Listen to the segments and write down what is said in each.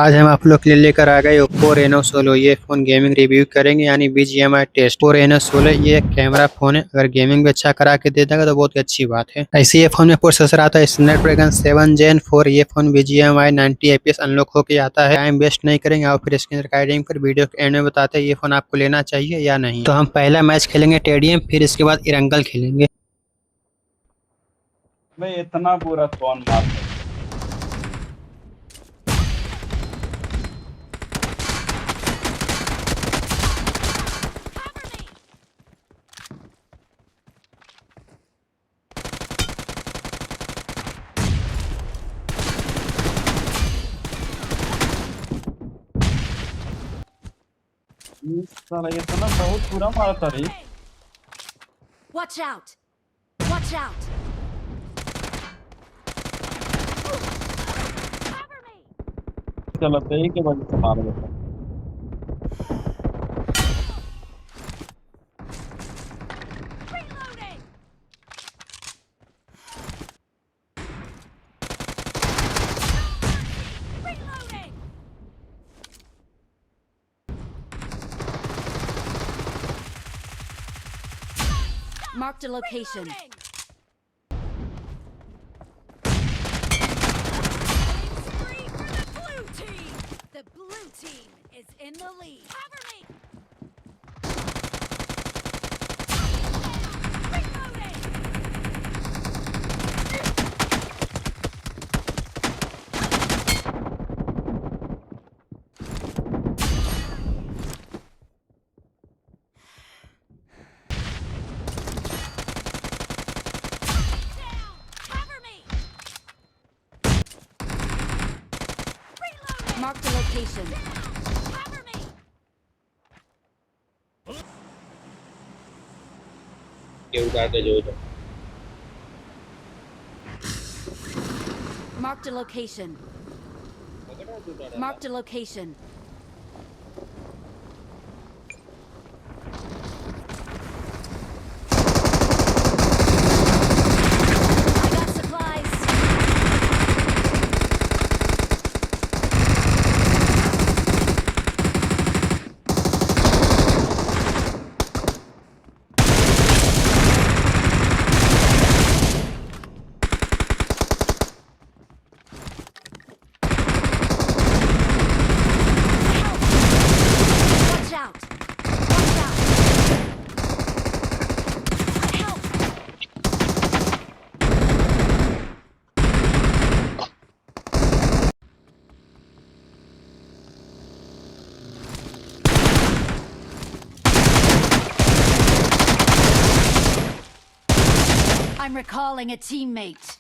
आज हम आप लोग के लिए लेकर आ गए ओप्पो रेनो 16। ये फ़ोन गेमिंग रिव्यू करेंगे यानी BGMI टेस्ट। ओप्पो रेनो 16 ये कैमरा फ़ोन है। अगर गेमिंग भी अच्छा करा के दे देगा तो बहुत ही अच्छी बात है। ऐसे ये फ़ोन में प्रोसेसर आता है स्नैपड्रैगन 7 Gen 4। ये फ़ोन BGMI 90 FPS अनलॉक होकर आता है। टाइम वेस्ट नहीं करेंगे और फिर इसके अंदर गाइडिंग पर वीडियो के एंड में बताते हैं ये फ़ोन आपको लेना चाहिए या नहीं। तो हम पहला मैच खेलेंगे टेडियम, फिर इसके बाद इरंगल खेलेंगे। भाई इतना बुरा कौन मार सकता है? इस साला इतना बहुत बुरा मारा था रे। Watch out! Watch out! Cover me! चलो तो एक के वजह से मार देता। Reloading! Reloading! Marked a location. Reloading! Spree for the blue team! The blue team is in the lead. Cover me! Reloading! Down! Cover me! Reloading! Marked a location. Cover me! Marked a location. Marked a location. I got supplies. Watch out! Watch out! Help! I'm recalling a teammate.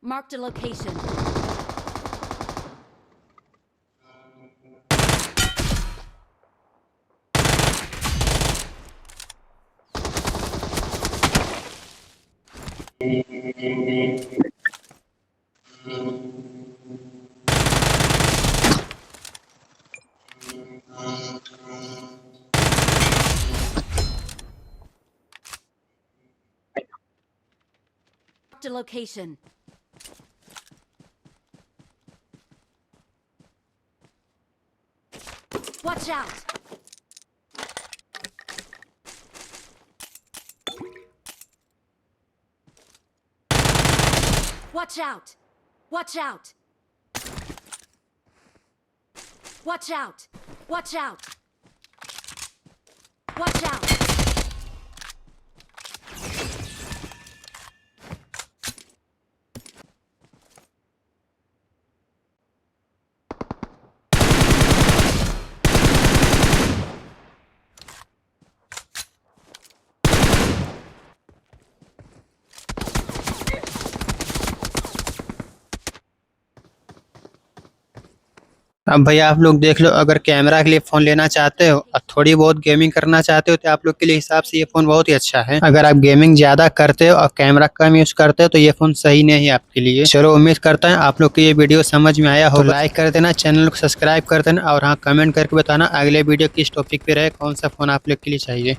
Marked a location. Marked a location. Watch out! Watch out! Watch out! Watch out! Watch out! Watch out! अब भैया आप लोग देख लो, अगर camera के लिए phone लेना चाहते हो और थोड़ी बहुत गेमिंग करना चाहते हो तो आप लोग के लिए हिसाब से ये फोन बहुत ही अच्छा है। अगर आप गेमिंग ज्यादा करते हो और कैमरा कम यूज करते हो तो ये फोन सही नहीं है आपके लिए। चलो उम्मीद करता है आप लोग को ये वीडियो समझ में आया हो। तो लाइक कर देना, चैनल को सब्सक्राइब कर देना और हाँ कमेंट करके बताना अगले वीडियो किस टॉपिक पे रहे, कौन सा फोन आप लोग के लिए चाहिए।